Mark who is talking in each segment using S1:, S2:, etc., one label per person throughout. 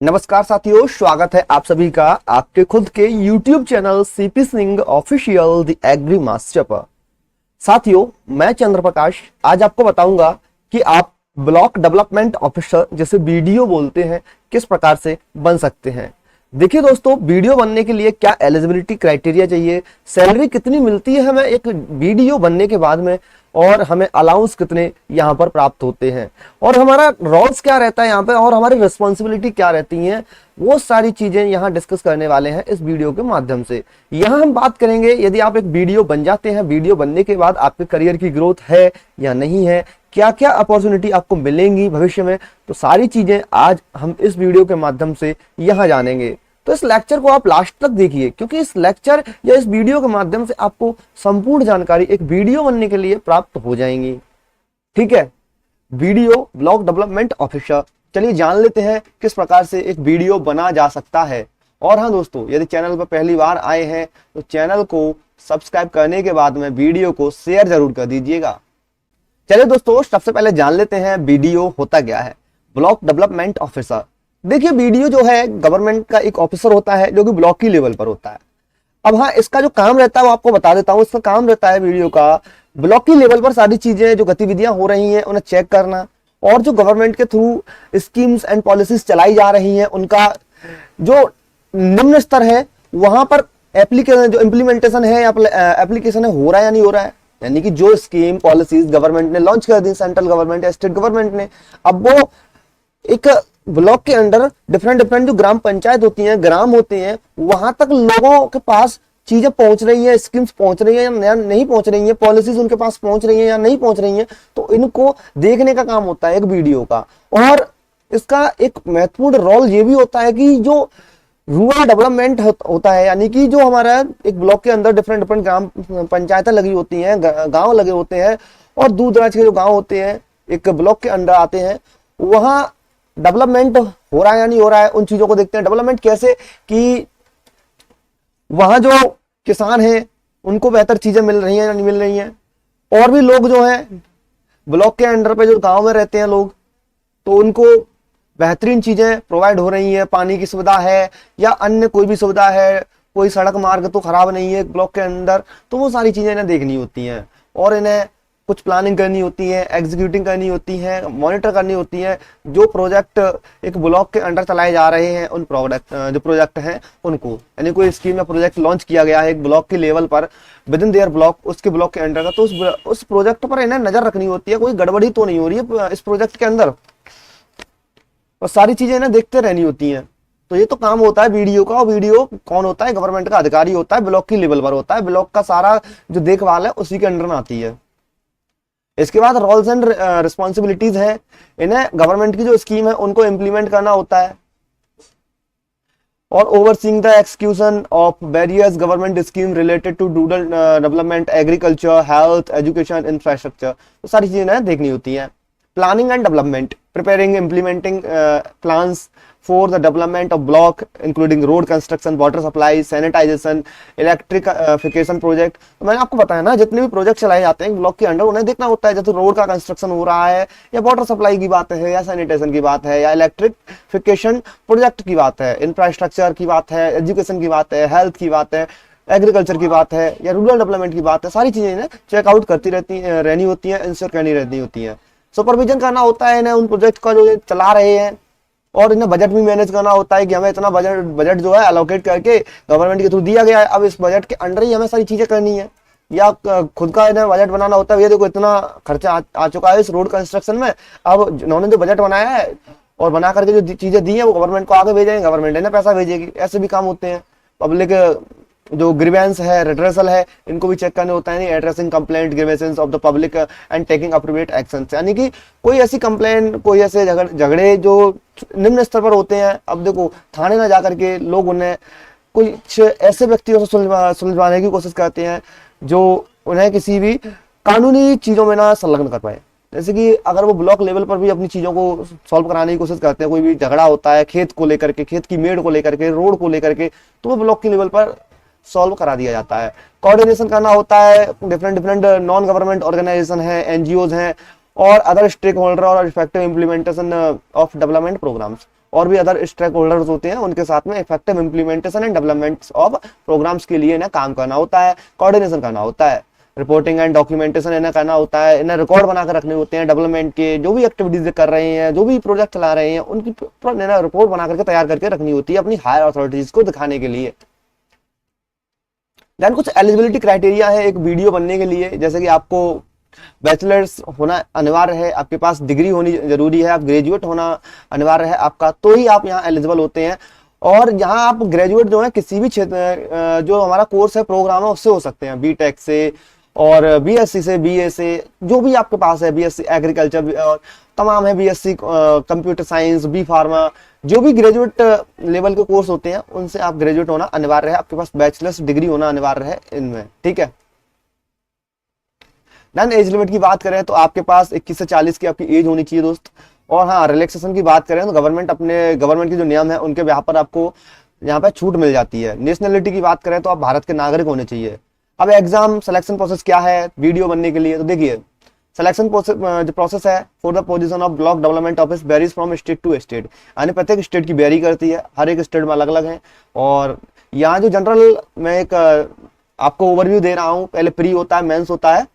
S1: नमस्कार साथियों, स्वागत है आप सभी का आपके खुद के YouTube channel CP Singh official the agri master पर। साथियों, मैं चंद्र प्रकाश आज आपको बताऊंगा कि आप ब्लॉक डेवलपमेंट ऑफिसर जैसे बीडीओ बोलते हैं किस प्रकार से बन सकते हैं। देखिए दोस्तों, बीडीओ बनने के लिए क्या एलिजिबिलिटी क्राइटेरिया चाहिए, सैलरी कितनी मिलती है हमें एक बीडीओ बनने के बाद में, और हमें अलाउंस कितने यहाँ पर प्राप्त होते हैं, और हमारा रोल्स क्या रहता है यहाँ पे, और हमारी रिस्पॉन्सिबिलिटी क्या रहती है, वो सारी चीजें यहाँ डिस्कस करने वाले हैं इस वीडियो के माध्यम से। यहाँ हम बात करेंगे यदि आप एक बीडीओ बन जाते हैं, बीडीओ बनने के बाद आपके करियर की ग्रोथ है या नहीं है, क्या क्या अपॉर्चुनिटी आपको मिलेंगी भविष्य में, तो सारी चीजें आज हम इस वीडियो के माध्यम से यहाँ जानेंगे। तो इस लेक्चर को आप लास्ट तक देखिए, क्योंकि इस लेक्चर या इस वीडियो के माध्यम से आपको संपूर्ण जानकारी एक वीडियो बनने के लिए प्राप्त हो जाएंगी। ठीक है, वीडियो ब्लॉक डेवलपमेंट ऑफिसर, चलिए जान लेते हैं किस प्रकार से एक वीडियो बना जा सकता है। और हाँ दोस्तों, यदि चैनल पर पहली बार आए हैं तो चैनल को सब्सक्राइब करने के बाद में वीडियो को शेयर जरूर कर दीजिएगा। चलिए दोस्तों, सबसे पहले जान लेते हैं वीडियो होता क्या है। ब्लॉक डेवलपमेंट ऑफिसर, देखिए वीडियो जो है गवर्नमेंट का एक ऑफिसर होता है जो कि ब्लॉक की लेवल पर होता है। अब हाँ, इसका जो काम रहता है वो आपको बता देता हूँ। इसका काम रहता है वीडियो का ब्लॉक की लेवल पर सारी चीजें जो गतिविधियां हो रही हैं उन्हें चेक करना, और जो गवर्नमेंट के थ्रू स्कीम्स एंड पॉलिसीज चलाई जा रही हैं उनका जो निम्न स्तर है वहां पर एप्लीकेशन जो इम्प्लीमेंटेशन है या एप्लीकेशन है हो रहा है या नहीं हो रहा है, यानी कि जो स्कीम पॉलिसीज गवर्नमेंट ने लॉन्च कर दी, सेंट्रल गवर्नमेंट या स्टेट गवर्नमेंट ने, अब वो एक ब्लॉक के अंदर डिफरेंट जो ग्राम पंचायत होती हैं, ग्राम होते हैं, वहां तक लोगों के पास चीजें पहुंच रही हैं, स्कीम्स पहुंच रही हैं या नहीं पहुंच रही हैं, पॉलिसीज उनके पास पहुंच रही हैं या नहीं पहुंच रही हैं, तो इनको देखने का काम होता है एक वीडियो का। और इसका एक महत्वपूर्ण रोल ये भी होता है कि जो रूरल डेवलपमेंट होता है, यानी कि जो हमारा एक ब्लॉक के अंदर डिफरेंट ग्राम पंचायतें लगी होती हैं, गांव लगे होते हैं, और दूर दराज के जो गांव होते हैं एक ब्लॉक के अंदर आते हैं, वहां डेवलपमेंट हो रहा है या नहीं हो रहा है, उन चीजों को देखते हैं। डेवलपमेंट कैसे कि वहां जो किसान हैं उनको बेहतर चीजें मिल रही हैं या नहीं मिल रही हैं, और भी लोग जो हैं ब्लॉक के अंडर पे जो गांव में रहते हैं लोग, तो उनको बेहतरीन चीजें प्रोवाइड हो रही हैं, पानी की सुविधा है या अन्य कोई भी सुविधा है, कोई सड़क मार्ग तो खराब नहीं है ब्लॉक के अंदर, तो वो सारी चीजें इन्हें देखनी होती हैं, और इन्हें कुछ प्लानिंग करनी होती है, एग्जीक्यूटिंग करनी होती है, मॉनिटर करनी होती है। जो प्रोजेक्ट एक ब्लॉक के अंडर चलाए जा रहे हैं उन जो प्रोजेक्ट हैं उनको, यानी कोई स्कीम या प्रोजेक्ट लॉन्च किया गया है एक ब्लॉक की लेवल पर विद इन देयर ब्लॉक, उसके ब्लॉक के अंडर का, तो उस प्रोजेक्ट पर इन्हें नजर रखनी होती है, कोई गड़बड़ी तो नहीं हो रही है इस प्रोजेक्ट के अंदर, और सारी चीजें इन्हें देखते रहनी होती हैं। तो ये तो काम होता है वीडियो का। और वीडियो कौन होता है? गवर्नमेंट का अधिकारी होता है, ब्लॉक की लेवल पर होता है, ब्लॉक का सारा जो देखभाल है उसी के अंडर में आती है। इसके बाद रोल्स एंड रिस्पॉन्सिबिलिटीज है, इन्हें गवर्नमेंट की जो स्कीम है उनको इम्प्लीमेंट करना होता है, और overseeing the execution of various government scheme related to rural development, agriculture, health, education, infrastructure, तो सारी चीजें देखनी होती हैं। Planning and development, preparing implementing plans for the development of block including road construction, water supply, sanitation, electrification project। तो मैंने आपको बताया ना, जितने भी प्रोजेक्ट चलाए जाते हैं ब्लॉक के अंडर उन्हें देखना होता है, जैसे रोड का कंस्ट्रक्शन हो रहा है, या वाटर सप्लाई की बात है, या सैनिटेशन की बात है, या इलेक्ट्रिफिकेशन प्रोजेक्ट की बात है, इंफ्रास्ट्रक्चर की बात है, एजुकेशन की बात है, हेल्थ की बात है, एग्रीकल्चर की बात है, या रूरल डेवलपमेंट की बात है, सारी चीजें चेकआउट करती रहनी होती है, इंश्योर करनी रहनी होती है। सुपरविजन करना होता है इन्हें उन प्रोजेक्ट का जो चला रहे हैं, और इन्हें बजट भी मैनेज करना होता है कि हमें इतना बजट जो है एलोकेट करके गवर्नमेंट के थ्रू दिया गया है, अब इस बजट के अंडर ही हमें सारी चीजें करनी है, या खुद का इन्हें बजट बनाना होता है। ये देखो इतना खर्चा आ चुका है इस रोड कंस्ट्रक्शन में, अब उन्होंने जो बजट बनाया है और बना करके जो चीजें दी है वो गवर्नमेंट को आगे भेजेंगे, गवर्नमेंट इन्हें पैसा भेजेगी। ऐसे भी काम होते हैं। पब्लिक जो ग्रीवेंस है, रिड्रेसल है, इनको भी चेक करने होता है, addressing complaint grievances of the public and taking appropriate action, यानी कि कोई ऐसी कंप्लेंट, कोई ऐसे झगड़े जो निम्न स्तर पर होते हैं, अब देखो थाने ना जाकर के लोग उन्हें कुछ ऐसे व्यक्तियों से सुलझवाने की कोशिश करते हैं जो उन्हें किसी भी कानूनी चीजों में ना संलग्न कर पाए। जैसे कि अगर वो ब्लॉक लेवल पर भी अपनी चीजों को सॉल्व कराने की कोशिश करते हैं, कोई भी झगड़ा होता है खेत को लेकर के, खेत की मेड़ को लेकर के, रोड को लेकर के, तो वो ब्लॉक के लेवल पर सॉल्व करा दिया जाता है। कोऑर्डिनेशन करना होता है, डिफरेंट नॉन गवर्नमेंट ऑर्गेनाइजेशन है, एनजीओज हैं, और अदर स्टेक होल्डर और effective implementation of development programmes. और भी अदर स्टेक होल्डर्स होते हैं, उनके साथ में effective implementation and development of programmes के लिए इन्हें काम करना होता है, कोऑर्डिनेशन करना होता है, रिपोर्टिंग एंड डॉक्यूमेंटेशन इन्हें करना होता है, इन्हें रिकॉर्ड बनाकर रखने होते हैं, डेवलपमेंट के जो भी एक्टिविटीज कर रहे हैं, जो भी प्रोजेक्ट चला रहे हैं, उनकी रिपोर्ट बना करके तैयार करके रखनी होती है अपनी हायर अथॉरिटीज को दिखाने के लिए। देन कुछ एलिजिबिलिटी क्राइटेरिया है एक वीडियो बनने के लिए, जैसे कि आपको बैचलर्स होना अनिवार्य है, आपके पास डिग्री होनी जरूरी है, आप ग्रेजुएट होना अनिवार्य है आपका, तो ही आप यहाँ एलिजिबल होते हैं। और यहाँ आप ग्रेजुएट जो है किसी भी क्षेत्र जो हमारा कोर्स है, प्रोग्राम है, उससे हो सकते हैं, बीटेक से और बीएससी से, बीए से, जो भी आपके पास है, बीएससी एग्रीकल्चर और तमाम है, BSc computer science, B pharma, जो भी ग्रेजुएट लेवल के कोर्स होते हैं उनसे आप ग्रेजुएट होना अनिवार्य है, आपके पास बैचलर्स डिग्री होना अनिवार्य है इनमें, ठीक है। देन एज लिमिट की बात करें तो आपके पास 21 से 40 की आपकी एज होनी चाहिए दोस्त। और हाँ, रिलैक्सेशन की बात करें तो गवर्नमेंट के जो नियम है उनके यहाँ पर आपको यहाँ पे छूट मिल जाती है। नेशनलिटी की बात करें तो आप भारत के नागरिक होने चाहिए। अब एग्जाम सिलेक्शन प्रोसेस क्या है वीडियो बनने के लिए, तो देखिए सिलेक्शन प्रोसेस है for the position of block development office varies from state to state, यानी प्रत्येक स्टेट की वेरी करती है, हर एक स्टेट में अलग अलग है। और यहाँ जो जनरल मैं एक आपको ओवरव्यू दे रहा हूँ, पहले प्री होता है, मेंस होता है,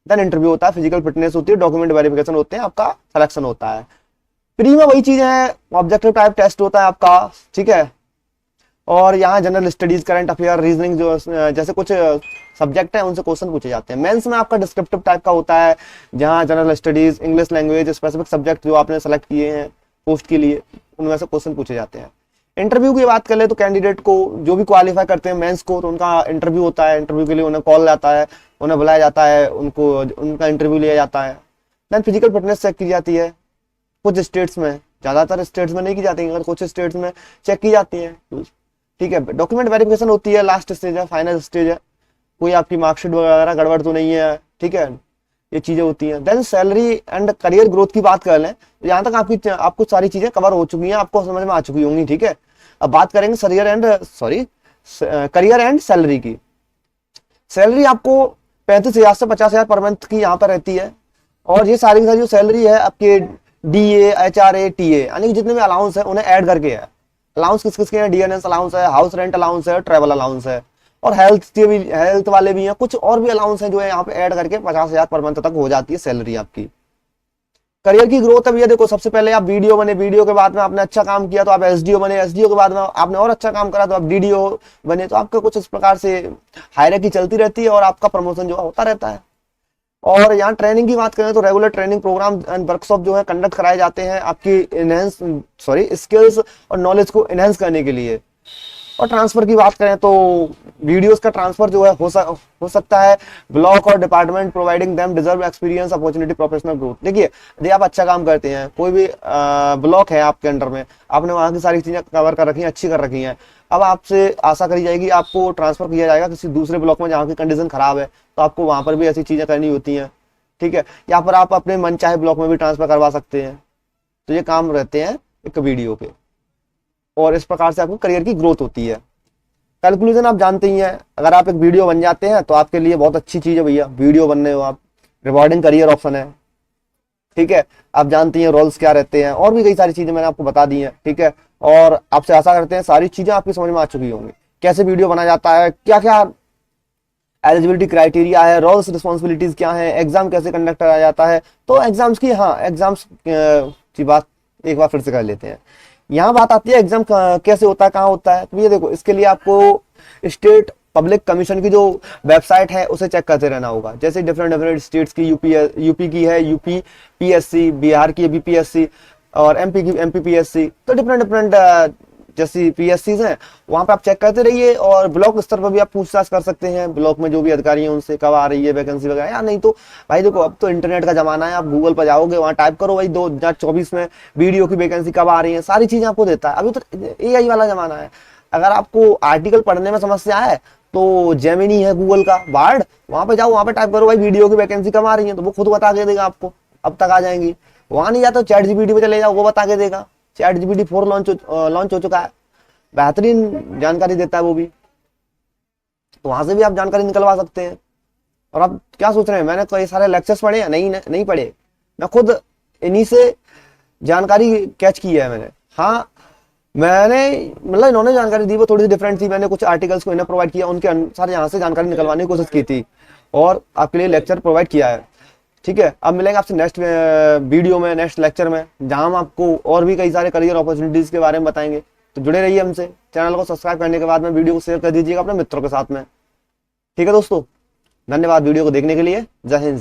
S1: देन इंटरव्यू होता है, फिजिकल फिटनेस होती है, डॉक्यूमेंट वेरिफिकेशन होते हैं, आपका सिलेक्शन होता है। प्री में वही चीज है, ऑब्जेक्टिव टाइप टेस्ट होता है आपका, ठीक है। और यहाँ general studies, current affair, reasoning जो जैसे कुछ सब्जेक्ट है उनसे क्वेश्चन पूछे जाते हैं। मेंस में आपका डिस्क्रिप्टिव टाइप का होता है, जहाँ general studies, English language, specific subject जो आपने सेलेक्ट किए हैं पोस्ट के लिए, उनमें से क्वेश्चन पूछे जाते हैं। इंटरव्यू की बात कर ले तो कैंडिडेट को जो भी क्वालिफाई करते हैं मेंस को, तो उनका इंटरव्यू होता है, इंटरव्यू के लिए उन्हें कॉल आता है, उन्हें बुलाया जाता है, उनका इंटरव्यू लिया जाता है। देन फिजिकल फिटनेस चेक की जाती है, कुछ स्टेट्स में, ज्यादातर स्टेट्स में नहीं की जाती है, कुछ स्टेट्स में चेक की जाती है, ठीक है। डॉक्यूमेंट वेरिफिकेशन होती है, लास्ट स्टेज है, फाइनल स्टेज है, कोई आपकी मार्कशीट वगैरह गड़बड़ तो नहीं है, ठीक है, ये चीजें होती हैं। Then salary and career growth की बात कर लें तो यहाँ तक आपको सारी चीजें कवर हो चुकी हैं, आपको समझ में आ चुकी होंगी, ठीक है। अब बात करेंगे करियर एंड सैलरी की। सैलरी आपको 35,000 से 50,000 पर मंथ की यहाँ पर रहती है। और ये सारी की सारी जो सैलरी है आपके DA, HRA, TA यानी कि जितने भी अलाउंस है उन्हें ऐड करके है। अलाउंस किस किस के हैं, DNS अलाउंस है, हाउस रेंट अलाउंस है, ट्रेवल अलाउंस है, और हेल्थ वाले भी हैं, कुछ और भी अलाउंस है जो है यहाँ पे ऐड करके 50,000 पर मंथ तक हो जाती है सैलरी आपकी। करियर की ग्रोथ अब ये देखो, सबसे पहले आप वीडियो बने, वीडियो के बाद में आपने अच्छा काम किया तो आप SDO बने, SDO के बाद में आपने और अच्छा काम करा तो आप DDO बने, तो आपका कुछ इस प्रकार से हायरार्की चलती रहती है और आपका प्रमोशन जो होता रहता है। और यहाँ ट्रेनिंग की बात करें तो regular training programme and workshop जो है कंडक्ट कराए जाते हैं आपकी स्किल्स और नॉलेज को एनहेंस करने के लिए। और ट्रांसफर की बात करें तो वीडियोस का ट्रांसफर जो है हो सकता है ब्लॉक और department, providing them deserve experience, opportunity, professional growth. देखिए यदि आप अच्छा काम करते हैं, कोई भी ब्लॉक है आपके अंडर में, आपने वहां की सारी चीजें कवर कर रखी हैं, अच्छी कर रखी हैं, अब आपसे आशा करी जाएगी आपको ट्रांसफर किया जाएगा किसी दूसरे ब्लॉक में जहाँ की कंडीशन खराब है, तो आपको वहां पर भी ऐसी चीजें करनी होती हैं, ठीक है। या पर आप अपने मन चाहे ब्लॉक में भी ट्रांसफर करवा सकते हैं। तो ये काम रहते हैं एक वीडियो के, और इस प्रकार से आपको करियर की ग्रोथ होती है। कंक्लूजन आप जानते ही हैं, अगर आप एक वीडियो बन जाते हैं तो आपके लिए बहुत अच्छी चीज है भैया, वीडियो बनने हो आप, रिवॉर्डिंग करियर ऑप्शन है, ठीक है। आप जानती हैं रोल्स क्या रहते हैं, और भी कई सारी चीजें मैंने आपको बता दी हैं, ठीक है। और आपसे आशा करते हैं सारी चीजें आपकी समझ में आ चुकी होंगी, कैसे वीडियो बनाया जाता है, क्या क्या एलिजिबिलिटी क्राइटेरिया है, रोल्स रिस्पॉन्सिबिलिटीज क्या है, एग्जाम कैसे कंडक्ट कराया जाता है। तो एग्जाम्स की, हाँ एग्जाम्स की बात एक बार फिर से कर लेते हैं। यहाँ बात आती है एग्जाम कैसे होता है, कहाँ होता है। तो ये देखो, इसके लिए आपको स्टेट पब्लिक कमीशन की जो वेबसाइट है उसे चेक करते रहना होगा। जैसे डिफरेंट स्टेट्स की, यूपी की है यूपी PSC, बिहार की BPSC, और MP की MPPSC, तो डिफरेंट जैसी PSCs हैं वहां पे आप चेक करते रहिए। और ब्लॉक स्तर पर भी आप पूछताछ कर सकते हैं, ब्लॉक में जो भी अधिकारी हैं उनसे कब आ रही है वैकेंसी वगैरह। या नहीं तो भाई देखो, अब तो इंटरनेट का जमाना है, आप गूगल पर जाओगे, वहां टाइप करो भाई 2024 में वीडियो की वैकेंसी कब आ रही है, सारी चीजें आपको देता है। अभी तो AI वाला जमाना है। अगर आपको आर्टिकल पढ़ने में समस्या है तो जेमिनी है गूगल का बार्ड, वहां पे जाओ, वहां पे टाइप करो भाई वीडियो की वैकेंसी कब आ रही है, तो वो खुद बता के देगा आपको अब तक आ जाएंगी। वहां नहीं जाते चैट GPT पे चले जाओ, वो बता के देगा। चैट GPT 4 लॉन्च हो चुका है, बेहतरीन जानकारी देता है वो भी, तो वहां से भी आप जानकारी निकलवा सकते हैं। और आप क्या सोच रहे हैं, मैंने कई सारे लेक्चर्स पढ़े हैं? नहीं पढ़े। मैं खुद इन्हीं से जानकारी कैच की है मैंने। हाँ, मैंने मतलब इन्होंने जानकारी दी वो थोड़ी सी डिफरेंट थी, मैंने कुछ आर्टिकल्स को इन्हें प्रोवाइड किया, उनके अनुसार यहाँ से जानकारी निकलवाने की कोशिश की थी और आपके लिए लेक्चर प्रोवाइड किया है। ठीक है, अब मिलेंगे आपसे नेक्स्ट वीडियो में, नेक्स्ट लेक्चर में, जहां हम आपको और भी कई सारे करियर अपॉर्चुनिटीज के बारे में बताएंगे। तो जुड़े रहिए हमसे। चैनल को सब्सक्राइब करने के बाद में वीडियो को शेयर कर दीजिएगा अपने मित्रों के साथ में। ठीक है दोस्तों, धन्यवाद वीडियो को देखने के लिए। जय हिंद।